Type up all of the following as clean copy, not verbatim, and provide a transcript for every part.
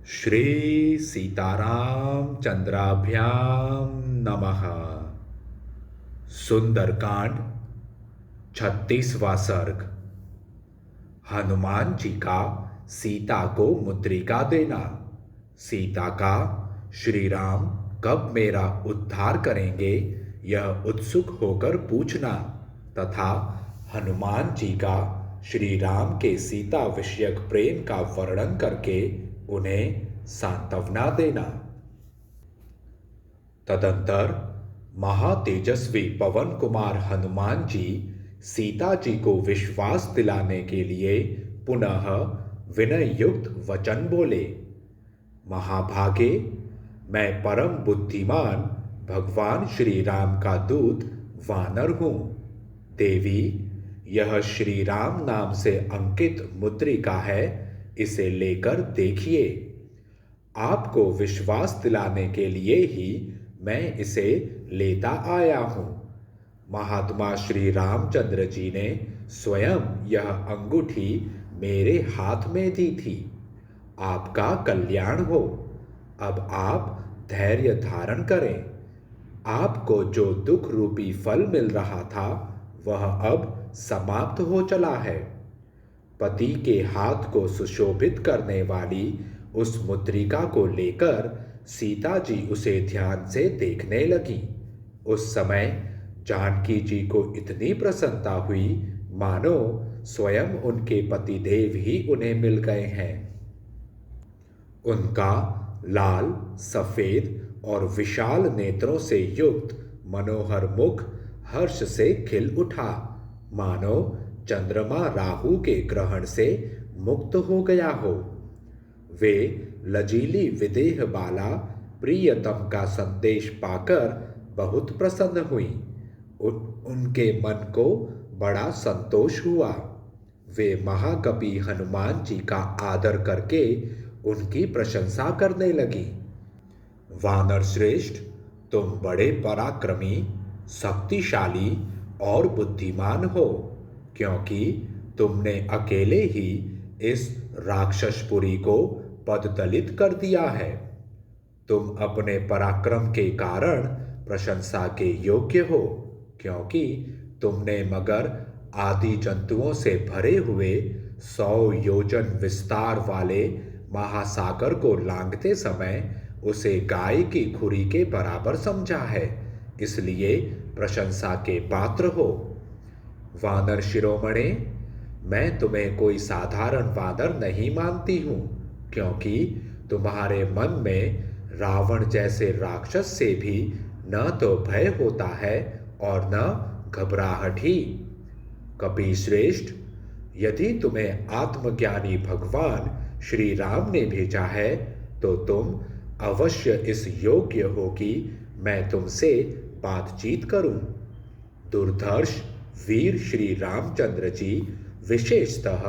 श्री सीताराम चंद्राभ्याम नमः। सुंदरकांड 36वां सर्ग। हनुमान जी का सीता को मुद्रिका देना। सीता का श्री राम कब मेरा उद्धार करेंगे यह उत्सुक होकर पूछना तथा हनुमान जी का श्री राम के सीता विषयक प्रेम का वर्णन करके उन्हें सांत्वना देना। तदंतर महातेजस्वी पवन कुमार हनुमान जी सीता जी को विश्वास दिलाने के लिए पुनः विनय युक्त वचन बोले। महाभागे, मैं परम बुद्धिमान भगवान श्री राम का दूत वानर हूँ। देवी, यह श्री राम नाम से अंकित मुद्रिका है, इसे लेकर देखिए। आपको विश्वास दिलाने के लिए ही मैं इसे लेता आया हूँ। महात्मा श्री रामचंद्र जी ने स्वयं यह अंगूठी मेरे हाथ में दी थी। आपका कल्याण हो। अब आप धैर्य धारण करें। आपको जो दुख रूपी फल मिल रहा था वह अब समाप्त हो चला है। पति के हाथ को सुशोभित करने वाली उस मुद्रिका को लेकर सीता जी उसे ध्यान से देखने लगी। उस समय जानकी जी को इतनी प्रसन्नता हुई मानो स्वयं उनके पतिदेव ही उन्हें मिल गए हैं। उनका लाल, सफेद और विशाल नेत्रों से युक्त मनोहर मुख हर्ष से खिल उठा, मानो चंद्रमा राहु के ग्रहण से मुक्त हो गया हो। वे लजीली विदेह बाला प्रियतम का संदेश पाकर बहुत प्रसन्न हुई। उनके मन को बड़ा संतोष हुआ। वे महाकपि हनुमान जी का आदर करके उनकी प्रशंसा करने लगी। वानर श्रेष्ठ, तुम बड़े पराक्रमी, शक्तिशाली और बुद्धिमान हो, क्योंकि तुमने अकेले ही इस राक्षसपुरी को पददलित कर दिया है। तुम अपने पराक्रम के कारण प्रशंसा के योग्य हो, क्योंकि तुमने मगर आदि जंतुओं से भरे हुए 100 योजन विस्तार वाले महासागर को लांघते समय उसे गाय की खुरी के बराबर समझा है, इसलिए प्रशंसा के पात्र हो। वानर शिरोमणे, मैं तुम्हें कोई साधारण वानर नहीं मानती हूँ, क्योंकि तुम्हारे मन में रावण जैसे राक्षस से भी न तो भय होता है और न घबराहट ही। कपि श्रेष्ठ, यदि तुम्हें आत्मज्ञानी भगवान श्री राम ने भेजा है तो तुम अवश्य इस योग्य हो कि मैं तुमसे बातचीत करूं। दुर्धर्ष वीर श्री रामचंद्र जी विशेषतः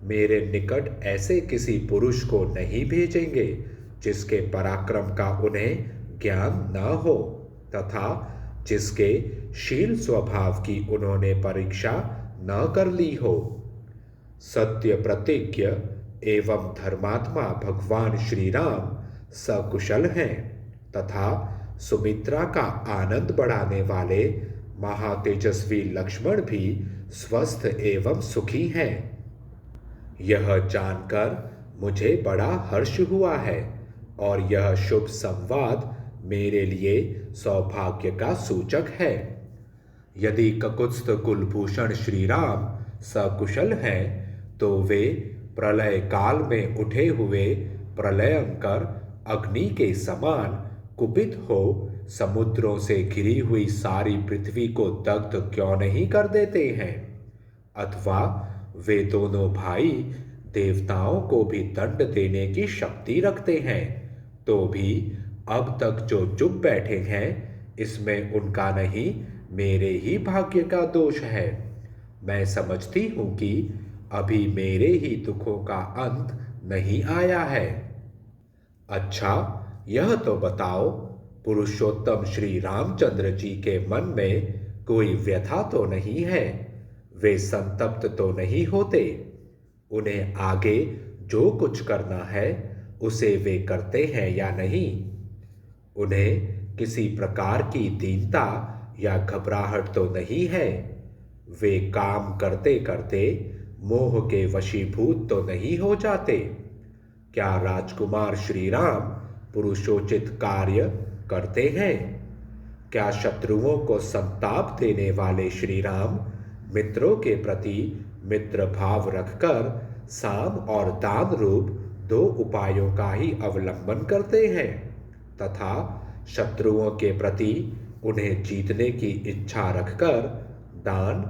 मेरे निकट ऐसे किसी पुरुष को नहीं भेजेंगे जिसके पराक्रम का उन्हें ज्ञान न हो तथा जिसके शील स्वभाव की उन्होंने परीक्षा न कर ली हो। सत्य प्रतिज्ञ एवं धर्मात्मा भगवान श्री राम सकुशल हैं तथा सुमित्रा का आनंद बढ़ाने वाले महातेजस्वी लक्ष्मण भी स्वस्थ एवं सुखी हैं। यह जानकर मुझे बड़ा हर्ष हुआ है और यह शुभ संवाद मेरे लिए सौभाग्य का सूचक है। यदि ककुत्स्थ कुलभूषण श्री राम सकुशल हैं तो वे प्रलय काल में उठे हुए प्रलयंकर अग्नि के समान कुपित हो समुद्रों से घिरी हुई सारी पृथ्वी को दग्ध क्यों नहीं कर देते हैं। अथवा वे दोनों भाई देवताओं को भी दंड देने की शक्ति रखते हैं, तो भी अब तक जो चुप बैठे हैं इसमें उनका नहीं मेरे ही भाग्य का दोष है। मैं समझती हूं कि अभी मेरे ही दुखों का अंत नहीं आया है। अच्छा, यह तो बताओ, पुरुषोत्तम श्री रामचंद्र जी के मन में कोई व्यथा तो नहीं है? वे संतप्त तो नहीं होते? उन्हें आगे जो कुछ करना है उसे वे करते हैं या नहीं। उन्हें किसी प्रकार की दीनता या घबराहट तो नहीं है। वे काम करते करते मोह के वशीभूत तो नहीं हो जाते। क्या राजकुमार श्री राम पुरुषोचित कार्य करते हैं? क्या शत्रुओं को संताप देने वाले श्री राम मित्रों के प्रति मित्र भाव रखकर साम और दान रूप दो उपायों का ही अवलंबन करते हैं तथा शत्रुओं के प्रति उन्हें जीतने की इच्छा रखकर दान,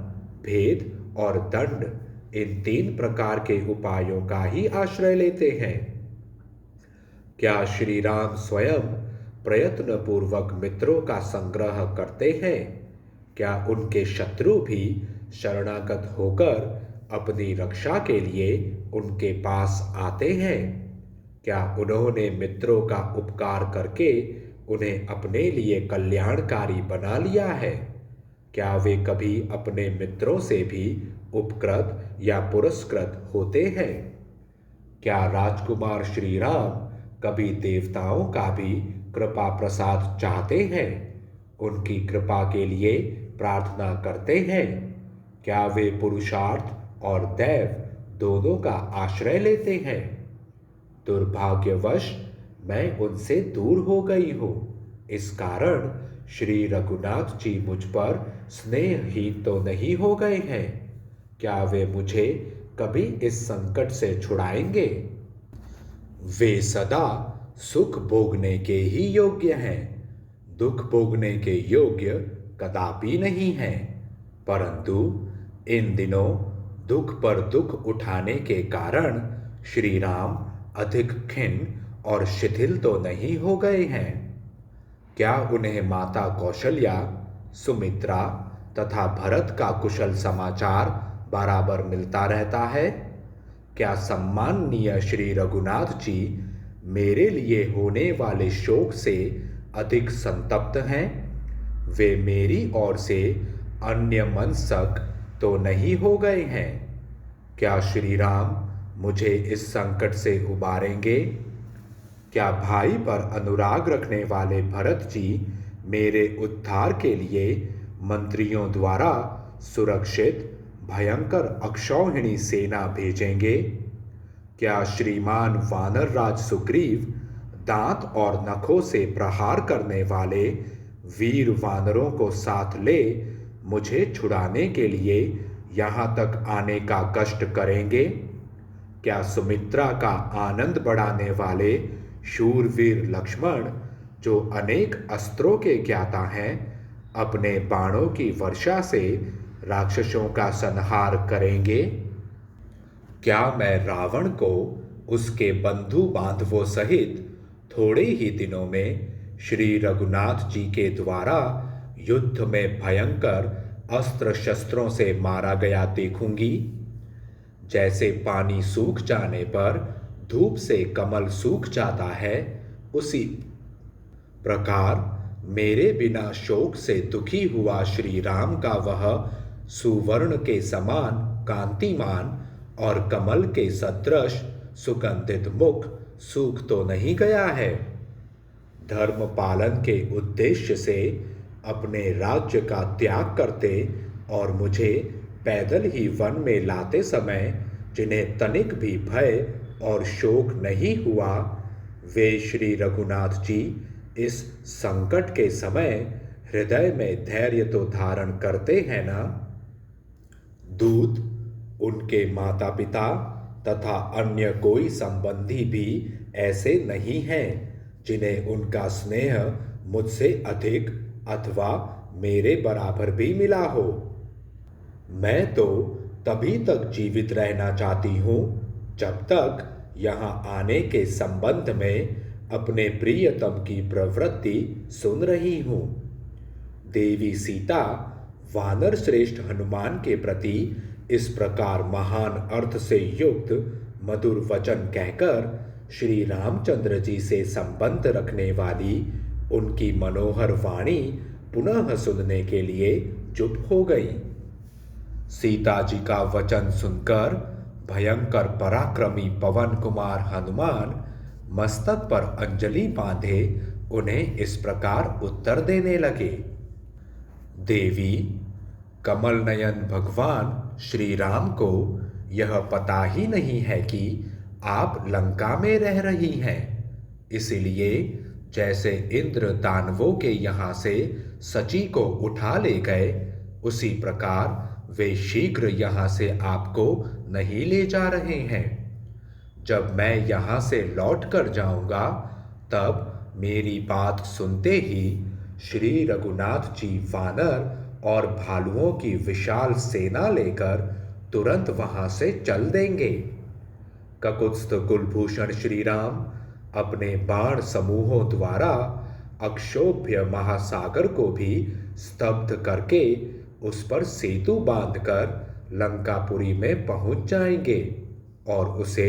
भेद और दंड इन 3 प्रकार के उपायों का ही आश्रय लेते हैं? क्या श्री राम स्वयं प्रयत्न पूर्वक मित्रों का संग्रह करते हैं? क्या उनके शत्रु भी शरणागत होकर अपनी रक्षा के लिए उनके पास आते हैं? क्या उन्होंने मित्रों का उपकार करके उन्हें अपने लिए कल्याणकारी बना लिया है? क्या वे कभी अपने मित्रों से भी उपकृत या पुरस्कृत होते हैं? क्या राजकुमार श्री राम कभी देवताओं का भी कृपा प्रसाद चाहते हैं, उनकी कृपा के लिए प्रार्थना करते हैं? क्या वे पुरुषार्थ और दैव दोनों का आश्रय लेते हैं? दुर्भाग्यवश मैं उनसे दूर हो गई हूँ। इस कारण श्री रघुनाथ जी मुझ पर स्नेहहीन तो नहीं हो गए हैं। क्या वे मुझे कभी इस संकट से छुड़ाएंगे? वे सदा सुख भोगने के ही योग्य हैं, दुख भोगने के योग्य कदापि नहीं हैं। परंतु इन दिनों दुख पर दुख उठाने के कारण श्री राम अधिक खिन्न और शिथिल तो नहीं हो गए हैं। क्या उन्हें माता कौशल्या, सुमित्रा तथा भरत का कुशल समाचार बराबर मिलता रहता है? क्या सम्माननीय श्री रघुनाथ जी मेरे लिए होने वाले शोक से अधिक संतप्त हैं? वे मेरी ओर से अन्यमनस्क तो नहीं हो गए हैं? क्या श्री राम मुझे इस संकट से उबारेंगे? क्या भाई पर अनुराग रखने वाले भरत जी मेरे उद्धार के लिए मंत्रियों द्वारा सुरक्षित भयंकर अक्षौहिणी सेना भेजेंगे? क्या श्रीमान वानर राज सुग्रीव दांत और नखों से प्रहार करने वाले वीर वानरों को साथ ले मुझे छुड़ाने के लिए यहाँ तक आने का कष्ट करेंगे? क्या सुमित्रा का आनंद बढ़ाने वाले शूरवीर लक्ष्मण, जो अनेक अस्त्रों के ज्ञाता हैं, अपने बाणों की वर्षा से राक्षसों का संहार करेंगे? क्या मैं रावण को उसके बंधु बांधवों सहित थोड़े ही दिनों में श्री रघुनाथ जी के द्वारा युद्ध में भयंकर अस्त्र शस्त्रों से मारा गया देखूंगी? जैसे पानी सूख जाने पर धूप से कमल सूख जाता है, उसी प्रकार मेरे बिना शोक से दुखी हुआ श्री राम का वह सुवर्ण के समान कांतिमान और कमल के सदृश सुगंधित मुख सूख तो नहीं गया है। धर्म पालन के उद्देश्य से अपने राज्य का त्याग करते और मुझे पैदल ही वन में लाते समय जिन्हें तनिक भी भय और शोक नहीं हुआ, वे श्री रघुनाथ जी इस संकट के समय हृदय में धैर्य तो धारण करते हैं ना? दूत, उनके माता पिता तथा अन्य कोई संबंधी भी ऐसे नहीं हैं जिन्हें उनका स्नेह मुझसे अधिक अथवा मेरे बराबर भी मिला हो। मैं तो तभी तक जीवित रहना चाहती हूँ जब तक यहाँ आने के संबंध में अपने प्रियतम की प्रवृत्ति सुन रही हूँ। देवी सीता वानर श्रेष्ठ हनुमान के प्रति इस प्रकार महान अर्थ से युक्त मधुर वचन कहकर श्री रामचंद्र जी से संबंध रखने वाली उनकी मनोहर वाणी पुनः सुनने के लिए चुप हो गई। सीता जी का वचन सुनकर भयंकर पराक्रमी पवन कुमार हनुमान मस्तक पर अंजलि बांधे उन्हें इस प्रकार उत्तर देने लगे। देवी, कमल नयन भगवान श्री राम को यह पता ही नहीं है कि आप लंका में रह रही हैं, इसलिए जैसे इंद्र दानवों के यहाँ से सची को उठा ले गए, उसी प्रकार वे शीघ्र यहाँ से आपको नहीं ले जा रहे हैं। जब मैं यहाँ से लौट कर जाऊँगा, तब मेरी बात सुनते ही श्री रघुनाथ जी वानर और भालुओं की विशाल सेना लेकर तुरंत वहां से चल देंगे। ककुत्स्थ कुलभूषण श्री राम अपने बाण समूहों द्वारा अक्षोभ्य महासागर को भी स्तब्ध करके उस पर सेतु बांधकर लंकापुरी में पहुंच जाएंगे और उसे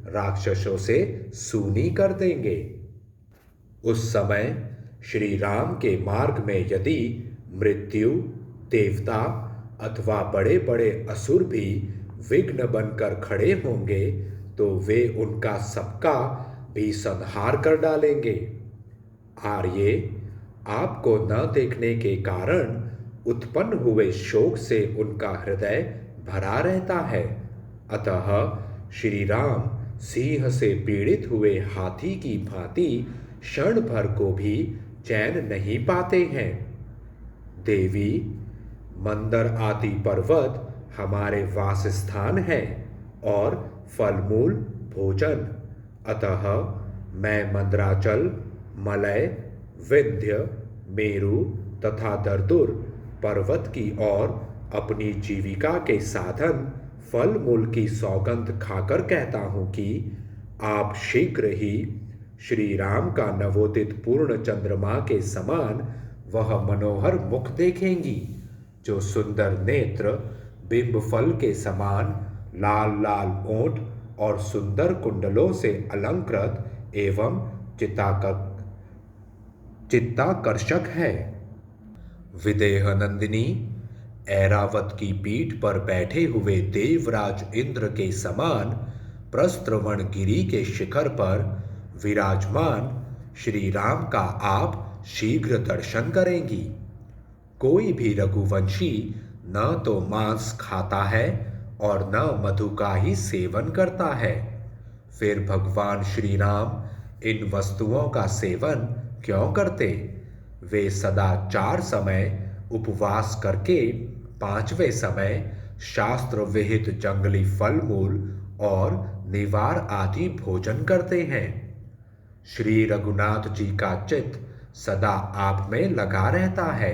राक्षसों से सूनी कर देंगे। उस समय श्री राम के मार्ग में यदि मृत्यु, देवता अथवा बड़े बड़े असुर भी विघ्न बनकर खड़े होंगे, तो वे उनका सबका भी संहार कर डालेंगे। आर्ये, आपको न देखने के कारण उत्पन्न हुए शोक से उनका हृदय भरा रहता है, अतः श्री राम सिंह से पीड़ित हुए हाथी की भांति क्षण भर को भी चैन नहीं पाते हैं। देवी, मंदर आदि पर्वत हमारे वासस्थान है और फलमूल भोजन, अतः मैं मंदराचल, मलय, विंध्य, मेरु तथा दरदुर पर्वत की ओर अपनी जीविका के साधन फल मूल की सौगंध खाकर कहता हूँ कि आप शीघ्र ही श्री राम का नवोदित पूर्ण चंद्रमा के समान वह मनोहर मुख देखेंगी, जो सुंदर नेत्र, बिंब फल के समान लाल लाल ओंठ और सुंदर कुंडलों से अलंकृत एवं चित्ताकर्षक है। विदेह नंदिनी, ऐरावत की पीठ पर बैठे हुए देवराज इंद्र के समान प्रस्त्रवण गिरी के शिखर पर विराजमान श्री राम का आप शीघ्र दर्शन करेंगी। कोई भी रघुवंशी न तो मांस खाता है और न मधु का ही सेवन करता है, फिर भगवान श्री राम इन वस्तुओं का सेवन क्यों करते? वे सदा 4 समय उपवास करके 5वें समय शास्त्र विहित जंगली फल मूल और निवार आदि भोजन करते हैं। श्री रघुनाथ जी का चित्त सदा आप में लगा रहता है,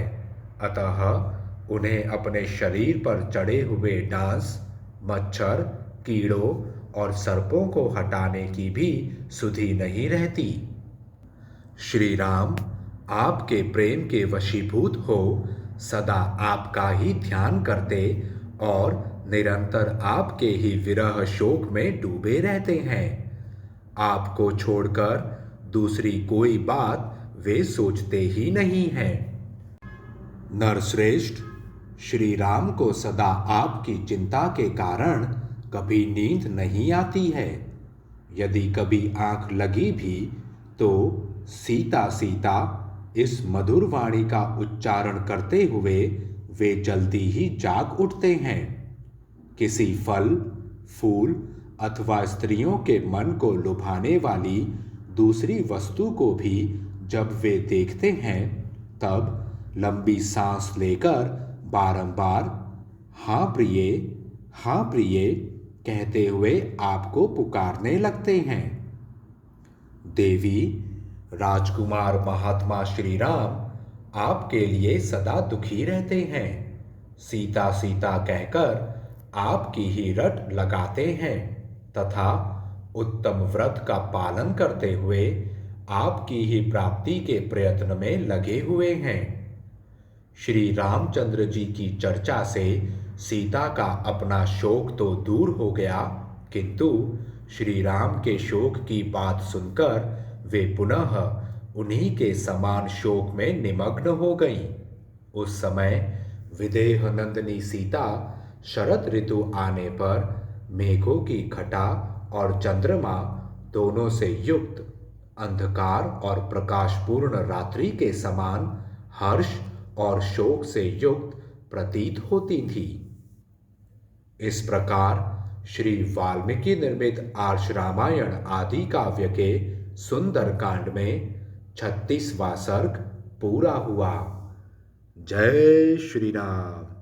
अतः उन्हें अपने शरीर पर चढ़े हुए डांस, मच्छर, कीड़ों और सर्पों को हटाने की भी सुधि नहीं रहती। श्री राम आपके प्रेम के वशीभूत हो सदा आपका ही ध्यान करते और निरंतर आपके ही विरह शोक में डूबे रहते हैं। आपको छोड़कर दूसरी कोई बात वे सोचते ही नहीं हैं। नरश्रेष्ठ, श्री राम को सदा आपकी चिंता के कारण कभी नींद नहीं आती है। यदि कभी आंख लगी भी तो सीता सीता इस मधुर वाणी का उच्चारण करते हुए वे जल्दी ही जाग उठते हैं। किसी फल, फूल अथवा स्त्रियों के मन को लुभाने वाली दूसरी वस्तु को भी जब वे देखते हैं, तब लंबी सांस लेकर बारंबार हाँ प्रिय कहते हुए आपको पुकारने लगते हैं। देवी, राजकुमार महात्मा श्री राम आपके लिए सदा दुखी रहते हैं। सीता सीता कहकर आपकी ही रट लगाते हैं तथा उत्तम व्रत का पालन करते हुए आपकी ही प्राप्ति के प्रयत्न में लगे हुए हैं। श्री रामचंद्र जी की चर्चा से सीता का अपना शोक तो दूर हो गया, किंतु श्री राम के शोक की बात सुनकर वे पुनः उन्हीं के समान शोक में निमग्न हो गईं। उस समय विदेह नंदिनी सीता शरद ऋतु आने पर मेघों की घटा और चंद्रमा दोनों से युक्त अंधकार और प्रकाशपूर्ण रात्रि के समान हर्ष और शोक से युक्त प्रतीत होती थी। इस प्रकार श्री वाल्मीकि निर्मित आर्ष रामायण आदि काव्य के सुंदर कांड में 36वां सर्ग पूरा हुआ। जय श्री राम।